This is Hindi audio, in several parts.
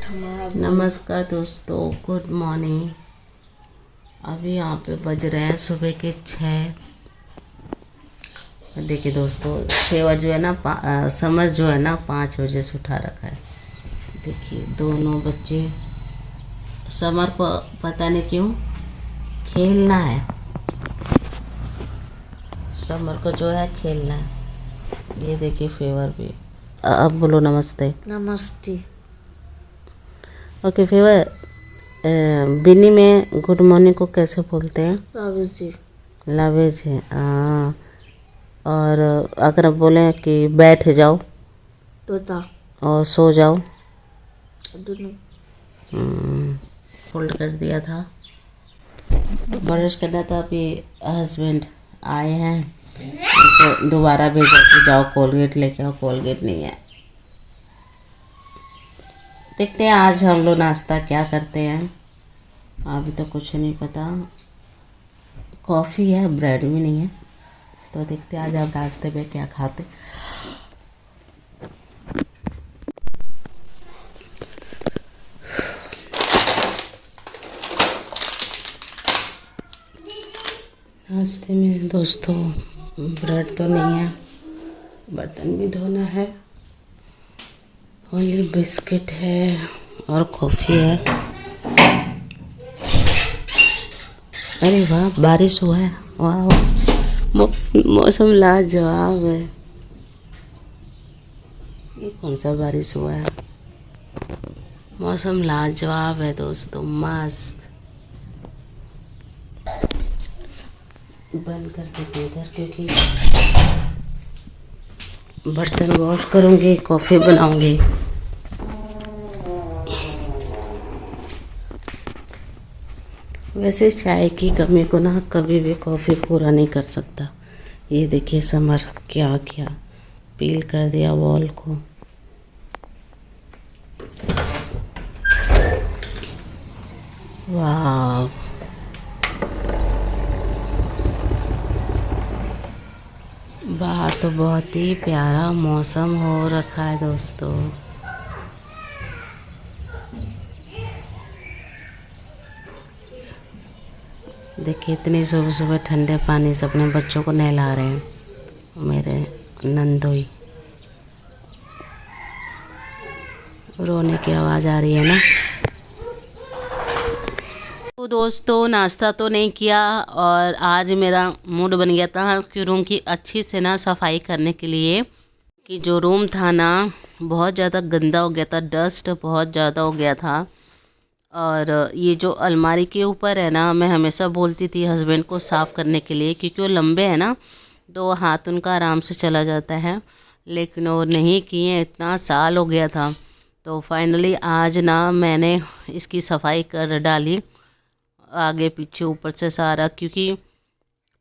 नमस्कार दोस्तों, गुड मॉर्निंग। अभी यहाँ पे बज रहे हैं सुबह के 6। देखिए दोस्तों, सेवा जो है ना, समर जो है ना 5 बजे से उठा रखा है। देखिए दोनों बच्चे, समर को पता नहीं क्यों खेलना है, समर को जो है खेलना है। ये देखिए फेवर भी। अब बोलो नमस्ते। नमस्ते। ओके फेवर, बिनी में गुड मॉर्निंग को कैसे बोलते हैं? जी। लवे जी। हाँ। और अगर बोलें कि बैठ जाओ तोता और सो जाओ? दोनों। फोल्ड कर दिया था, ब्रश करना था। अभी हस्बैंड आए हैं, तो दोबारा भेजा कि जाओ कोलगेट लेके आओ। कोलगेट नहीं है। देखते हैं आज हम लोग नाश्ता क्या करते हैं। अभी तो कुछ नहीं पता। कॉफ़ी है, ब्रेड भी नहीं है, तो देखते हैं आज आप नाश्ते में क्या खाते। नाश्ते में दोस्तों ब्रेड तो नहीं है, बर्तन भी धोना है, ओनली बिस्किट है और कॉफ़ी है। अरे वाह, बारिश हुआ है। वाह, मौसम लाजवाब है। ये कौन सा बारिश हुआ है? मौसम लाजवाब है दोस्तों, मस्त। बंद कर देते इधर, क्योंकि बर्तन वॉश करूँगी, कॉफ़ी बनाऊँगी। वैसे चाय की कमी को ना कभी भी कॉफ़ी पूरा नहीं कर सकता। ये देखिए समर क्या किया, पील कर दिया वॉल को। वाह, बाहर तो बहुत ही प्यारा मौसम हो रखा है दोस्तों। देखिए इतनी सुबह सुबह ठंडे पानी से अपने बच्चों को नहला रहे हैं मेरे नंदोई। रोने की आवाज़ आ रही है ना। तो दोस्तों नाश्ता तो नहीं किया, और आज मेरा मूड बन गया था कि रूम की अच्छी से ना सफाई करने के लिए। कि जो रूम था ना बहुत ज़्यादा गंदा हो गया था, डस्ट बहुत ज़्यादा हो गया था। और ये जो अलमारी के ऊपर है ना, मैं हमेशा बोलती थी हस्बैंड को साफ़ करने के लिए, क्योंकि वो लंबे हैं ना, तो हाथ उनका आराम से चला जाता है, लेकिन वो नहीं किए। इतना साल हो गया था। तो फाइनली आज ना मैंने इसकी सफाई कर डाली, आगे पीछे ऊपर से सारा। क्योंकि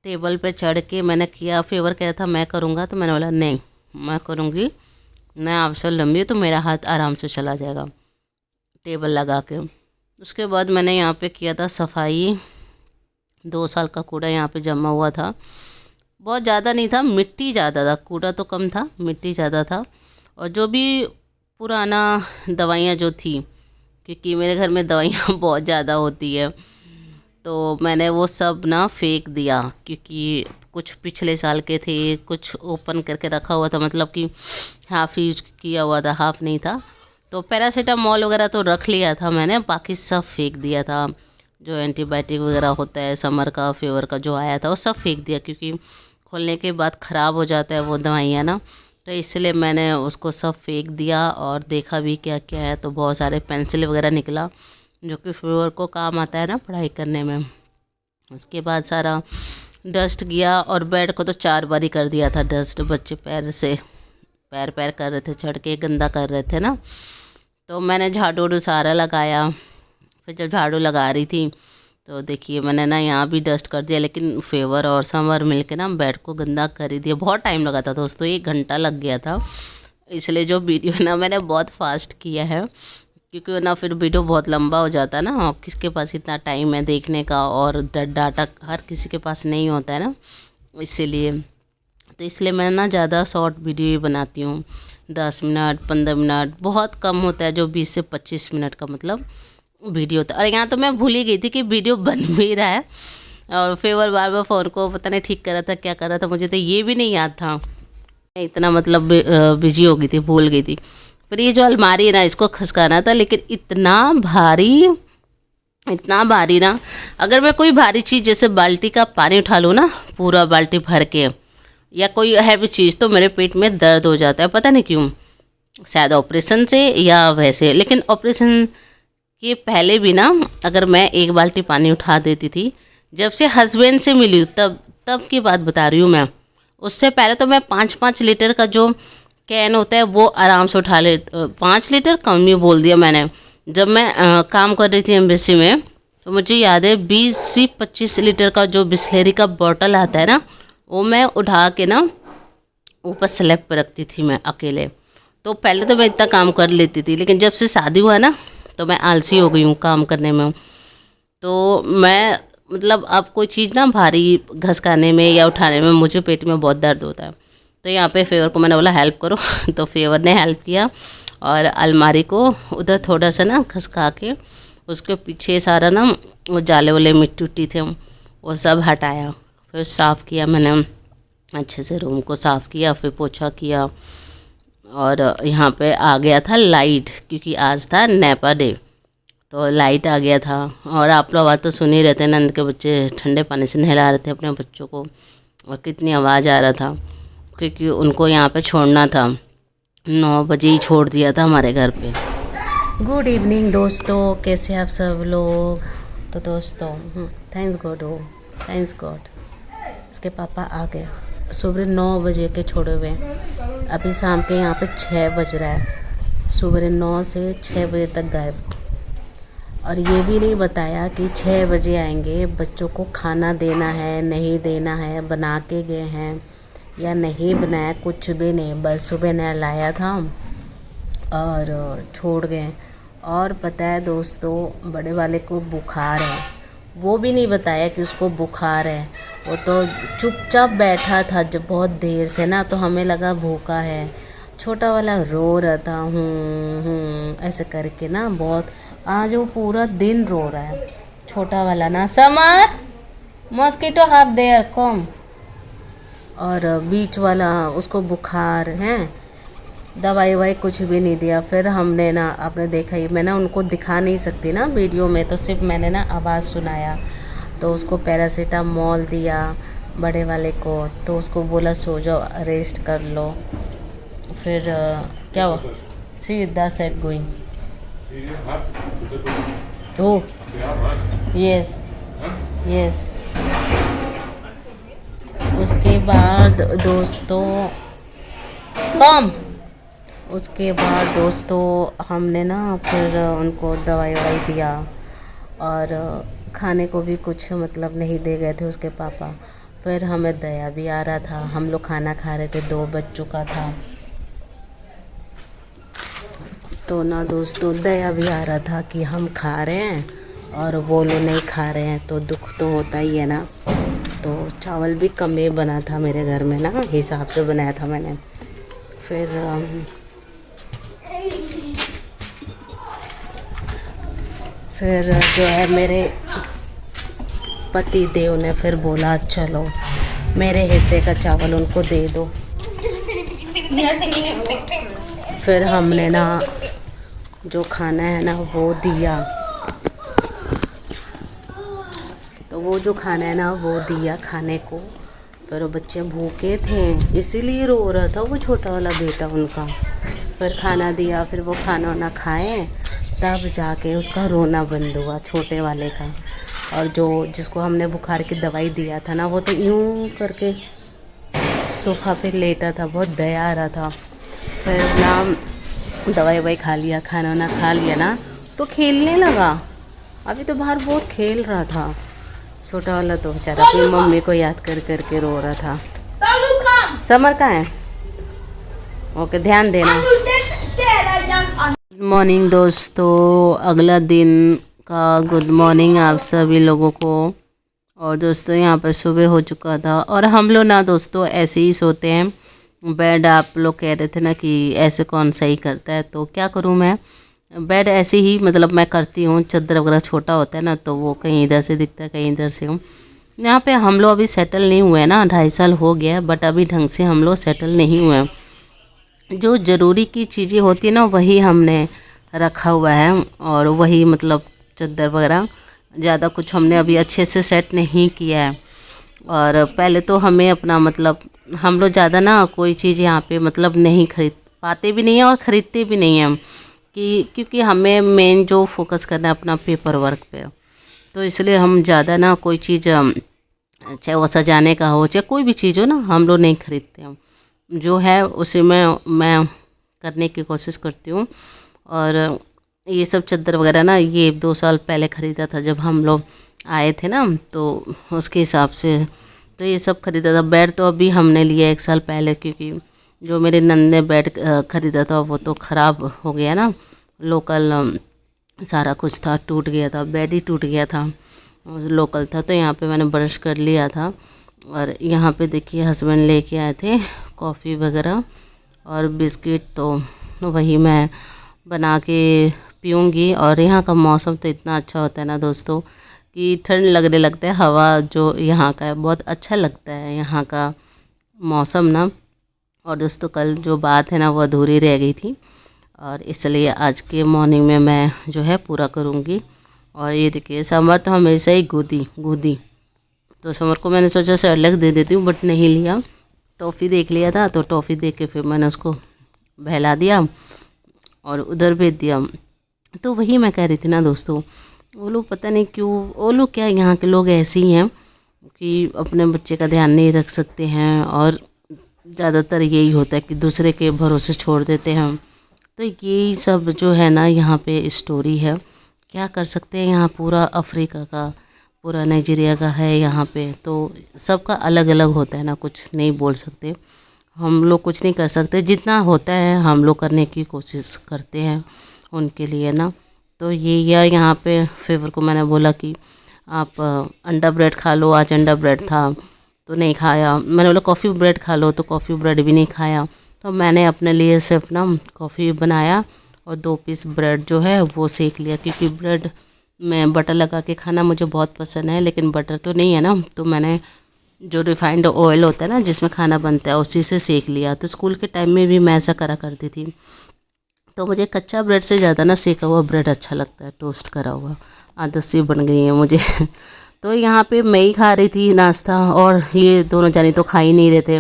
टेबल पे चढ़ के मैंने किया, फेवर कह रहा था मैं करूँगा, तो मैंने बोला नहीं मैं करूँगी, मैं आपसे लंबी हूँ तो मेरा हाथ आराम से चला जाएगा टेबल लगा के। उसके बाद मैंने यहाँ पे किया था सफाई। 2 साल का कूड़ा यहाँ पे जमा हुआ था, बहुत ज़्यादा नहीं था, मिट्टी ज़्यादा था, कूड़ा तो कम था, मिट्टी ज़्यादा था। और जो भी पुराना दवाइयाँ जो थी, क्योंकि मेरे घर में दवाइयाँ बहुत ज़्यादा होती है, तो मैंने वो सब ना फेंक दिया। क्योंकि कुछ पिछले साल के थे, कुछ ओपन करके रखा हुआ था, मतलब कि हाफ़ यूज किया हुआ था, हाफ़ नहीं था। तो पैरासीटामॉल वगैरह तो रख लिया था मैंने, बाकी सब फेंक दिया था। जो एंटीबायोटिक वगैरह होता है समर का, फीवर का जो आया था, वो सब फेंक दिया। क्योंकि खोलने के बाद ख़राब हो जाता है वो दवाइयाँ ना, तो इसलिए मैंने उसको सब फेंक दिया। और देखा भी क्या क्या है, तो बहुत सारे पेंसिल वगैरह निकला, जो कि फीवर को काम आता है ना पढ़ाई करने में। उसके बाद सारा डस्ट गया, और बेड को तो 4 बार ही कर दिया था डस्ट। बच्चे पैर से पैर कर रहे थे, चढ़ के गंदा कर रहे थे ना, तो मैंने झाड़ू सारा लगाया। फिर जब झाड़ू लगा रही थी तो देखिए मैंने ना यहाँ भी डस्ट कर दिया, लेकिन फेवर और समर मिलके ना बेड को गंदा कर ही दिया। बहुत टाइम लगा था दोस्तों, 1 घंटा लग गया था। इसलिए जो वीडियो है ना मैंने बहुत फास्ट किया है, क्योंकि ना फिर वीडियो बहुत लंबा हो जाता है ना, और किसके पास इतना टाइम है देखने का, और डाटा हर किसी के पास नहीं होता है ना, इसीलिए। तो इसलिए मैं ना ज़्यादा शॉर्ट वीडियो ही बनाती हूँ। 10 मिनट 15 मिनट, बहुत कम होता है जो 20 से 25 मिनट का मतलब वीडियो होता है। और यहाँ तो मैं भूल ही गई थी कि वीडियो बन भी रहा है, और फेवर बार बार फ़ोन को पता नहीं ठीक कर रहा था, क्या कर रहा था, मुझे तो ये भी नहीं याद था। मैं इतना मतलब बिजी हो गई थी, भूल गई थी। फिर ये जो अलमारी है ना, इसको खसकाना था, लेकिन इतना भारी ना, अगर मैं कोई भारी चीज़ जैसे बाल्टी का पानी उठा लूँ ना, पूरा बाल्टी भर के, या कोई हैवी चीज़, तो मेरे पेट में दर्द हो जाता है, पता नहीं क्यों, शायद ऑपरेशन से या वैसे। लेकिन ऑपरेशन के पहले भी ना, अगर मैं एक बाल्टी पानी उठा देती थी, जब से हस्बैंड से मिली हूँ तब की बात बता रही हूँ मैं। उससे पहले तो मैं 5-5 लीटर का जो कैन होता है वो आराम से उठा ले, 5 लीटर कम ही बोल दिया मैंने। जब मैं काम कर रही थी एम्बेसी में, तो मुझे याद है 20 से 25 लीटर का जो बिस्लेरी का बॉटल आता है ना, वो मैं उठा के ना ऊपर स्लैब पर रखती थी मैं अकेले। तो पहले तो मैं इतना काम कर लेती थी, लेकिन जब से शादी हुआ ना, तो मैं आलसी हो गई हूँ काम करने में। तो मैं मतलब अब कोई चीज़ ना भारी घसकाने में या उठाने में मुझे पेट में बहुत दर्द होता है। तो यहाँ पे फेवर को मैंने बोला हेल्प करो तो फेवर ने हेल्प किया, और अलमारी को उधर थोड़ा सा ना खसका के, उसके पीछे सारा ना वो जाले वाले मिट्टी उट्टी थे वो सब हटाया, फिर साफ़ किया मैंने अच्छे से, रूम को साफ़ किया, फिर पोछा किया। और यहाँ पे आ गया था लाइट, क्योंकि आज था नेपा डे, तो लाइट आ गया था। और आप लोग बात तो सुन ही रहते हैं, नंद के बच्चे ठंडे पानी से नहला रहे थे अपने बच्चों को, और कितनी आवाज़ आ रहा था, क्योंकि उनको यहाँ पे छोड़ना था। 9 बजे ही छोड़ दिया था हमारे घर पे। गुड इवनिंग दोस्तों, कैसे आप सब लोग। तो दोस्तों थैंक्स गॉड इसके पापा आ गए, सुबह 9 बजे के छोड़े हुए, अभी शाम के यहाँ पे 6 बज रहा है। सुबह 9 से 6 बजे तक गायब, और ये भी नहीं बताया कि 6 बजे आएंगे, बच्चों को खाना देना है नहीं देना है, बना के गए हैं या नहीं बनाया, कुछ भी नहीं, बस सुबह नहलाया था और छोड़ गए। और पता है दोस्तों, बड़े वाले को बुखार है, वो भी नहीं बताया कि उसको बुखार है। वो तो चुपचाप बैठा था जब बहुत देर से ना, तो हमें लगा भूखा है। छोटा वाला रो रहा था ऐसे करके ना, बहुत आज वो पूरा दिन रो रहा है छोटा वाला ना। Summer mosquito half there come. और बीच वाला उसको बुखार है, दवाई ववाई कुछ भी नहीं दिया। फिर हमने ना, आपने देखा ही, मैं ना उनको दिखा नहीं सकती ना वीडियो में, तो सिर्फ मैंने ना आवाज़ सुनाया। तो उसको पैरासीटामोल दिया बड़े वाले को, तो उसको बोला सो जाओ रेस्ट कर लो। फिर क्या हुआ, see the set going O yes yes. उसके बाद दोस्तों हमने ना फिर उनको दवाई ववाई दिया, और खाने को भी कुछ मतलब नहीं दे गए थे उसके पापा। फिर हमें दया भी आ रहा था, हम लोग खाना खा रहे थे, 2 बज चुका था, तो ना दोस्तों दया भी आ रहा था कि हम खा रहे हैं और वो लोग नहीं खा रहे हैं, तो दुख तो होता ही है ना। तो चावल भी कम ही बना था मेरे घर में ना, हिसाब से बनाया था मैंने। फिर जो है मेरे पति देव ने फिर बोला चलो मेरे हिस्से का चावल उनको दे दो। फिर हमने ना जो खाना है ना वो दिया, तो वो जो खाना है ना वो दिया खाने को। फिर वो बच्चे भूखे थे इसीलिए रो रहा था वो छोटा वाला बेटा उनका। फिर खाना दिया, फिर वो खाना वाना खाए, तब जाके उसका रोना बंद हुआ छोटे वाले का। और जो जिसको हमने बुखार की दवाई दिया था ना, वो तो यूं करके सोफ़ा पे लेटा था, बहुत दया आ रहा था। फिर ना दवाई ववाई खा लिया, खाना वाना खा लिया ना, तो खेलने लगा। अभी तो बाहर बहुत खेल रहा था छोटा वाला, तो बेचारा अपनी मम्मी को याद कर करके रो रहा था। समर कहाँ है? ओके, ध्यान देना। गुड मॉर्निंग दोस्तों, अगला दिन का गुड मॉर्निंग आप सभी लोगों को। और दोस्तों यहाँ पर सुबह हो चुका था, और हम लोग ना दोस्तों ऐसे ही सोते हैं, बेड आप लोग कह रहे थे ना कि ऐसे कौन सही करता है, तो क्या करूँ मैं, बेड ऐसे ही मतलब मैं करती हूँ। चादर वगैरह छोटा होता है ना तो वो कहीं इधर से दिखता है कहीं इधर से। यहाँ पे हम लोग अभी सेटल नहीं हुए हैं ना, 2.5 साल हो गया है, बट अभी ढंग से हम लोग सेटल नहीं हुए हैं। जो ज़रूरी की चीज़ें होती है ना वही हमने रखा हुआ है, और वही मतलब चादर वगैरह ज़्यादा कुछ हमने अभी अच्छे से सेट नहीं किया है। और पहले तो हमें अपना मतलब हम लोग ज़्यादा ना कोई चीज़ यहाँ पे मतलब नहीं खरीद पाते भी नहीं हैं और ख़रीदते भी नहीं हैं कि क्योंकि हमें मेन जो फोकस करना है अपना पेपर वर्क पे, तो इसलिए हम ज़्यादा ना कोई चीज़ चाहे वो सजाने का हो चाहे कोई भी चीज़ हो ना हम लोग नहीं खरीदते हैं। जो है उसी में मैं करने की कोशिश करती हूँ। और ये सब चादर वगैरह ना ये 2 साल पहले ख़रीदा था जब हम लोग आए थे ना, तो उसके हिसाब से तो ये सब ख़रीदा था। बेड तो अभी हमने लिया 1 साल पहले, क्योंकि जो मेरे नंद ने बेड ख़रीदा था वो तो ख़राब हो गया ना, लोकल सारा कुछ था, टूट गया था, बेड ही टूट गया था, लोकल था। तो यहाँ पे मैंने ब्रश कर लिया था। और यहाँ पे देखिए हस्बैंड लेके आए थे कॉफ़ी वगैरह और बिस्किट, तो वही मैं बना के पीऊँगी। और यहाँ का मौसम तो इतना अच्छा होता है ना दोस्तों कि ठंड लगने लगता है, हवा जो यहाँ का है बहुत अच्छा लगता है यहाँ का मौसम ना। और दोस्तों कल जो बात है ना वो अधूरी रह गई थी, और इसलिए आज के मॉर्निंग में मैं जो है पूरा करूँगी। और ये देखिए समर तो हमेशा ही गोदी, तो समर को मैंने सोचा सेरेलैक्स दे देती हूँ बट नहीं लिया। टॉफ़ी देख लिया था तो टॉफ़ी देख के फिर मैंने उसको बहला दिया और उधर भेज दिया। तो वही मैं कह रही थी ना दोस्तों, वो लोग पता नहीं क्यों, वो लोग क्या यहाँ के लोग ऐसे ही हैं कि अपने बच्चे का ध्यान नहीं रख सकते हैं, और ज़्यादातर यही होता है कि दूसरे के भरोसे छोड़ देते हैं। तो यही सब जो है ना यहाँ पे स्टोरी है, क्या कर सकते हैं। यहाँ पूरा अफ्रीका का पूरा नाइजीरिया का है यहाँ पे, तो सबका अलग अलग होता है ना, कुछ नहीं बोल सकते हम लोग, कुछ नहीं कर सकते। जितना होता है हम लोग करने की कोशिश करते हैं उनके लिए ना। तो ये यार यहाँ पे फेवर को मैंने बोला कि आप अंडा ब्रेड खा लो, आज अंडा ब्रेड था तो नहीं खाया। मैंने बोला कॉफ़ी ब्रेड खा लो तो कॉफ़ी ब्रेड भी नहीं खाया। तो मैंने अपने लिए सिर्फ ना कॉफ़ी बनाया और 2 पीस ब्रेड जो है वो सेक लिया, क्योंकि ब्रेड में बटर लगा के खाना मुझे बहुत पसंद है, लेकिन बटर तो नहीं है ना, तो मैंने जो रिफाइंड ऑयल होता है ना जिसमें खाना बनता है उसी से सेक लिया। तो स्कूल के टाइम में भी मैं ऐसा करा करती थी। तो मुझे कच्चा ब्रेड से ज़्यादा ना सेका हुआ ब्रेड अच्छा लगता है, टोस्ट करा हुआ, आदत सी बन गई है मुझे। तो यहाँ पे मैं ही खा रही थी नाश्ता, और ये दोनों जानी तो खा ही नहीं रहे थे,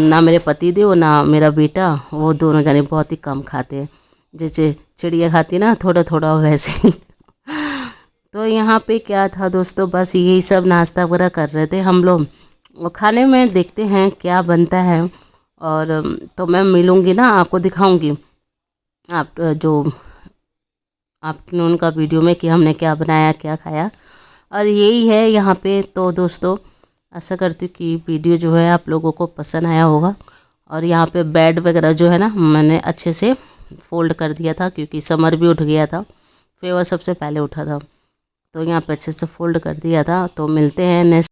ना मेरे पति देव ना मेरा बेटा, वो दोनों जाने बहुत ही कम खाते हैं, जैसे चिड़िया खाती है ना थोड़ा थोड़ा वैसे ही। तो यहाँ पे क्या था दोस्तों, बस यही सब नाश्ता वगैरह कर रहे थे हम लोग, और खाने में देखते हैं क्या बनता है। और तो मैं मिलूँगी ना, आपको दिखाऊंगी आप जो आफ्टरनून का वीडियो में कि हमने क्या बनाया क्या खाया। और यही है यहाँ पे। तो दोस्तों आशा करती हूँ कि वीडियो जो है आप लोगों को पसंद आया होगा। और यहाँ पे बेड वगैरह जो है ना मैंने अच्छे से फ़ोल्ड कर दिया था, क्योंकि समर भी उठ गया था, फेवर सबसे पहले उठा था, तो यहाँ पे अच्छे से फ़ोल्ड कर दिया था। तो मिलते हैं नेक्स्ट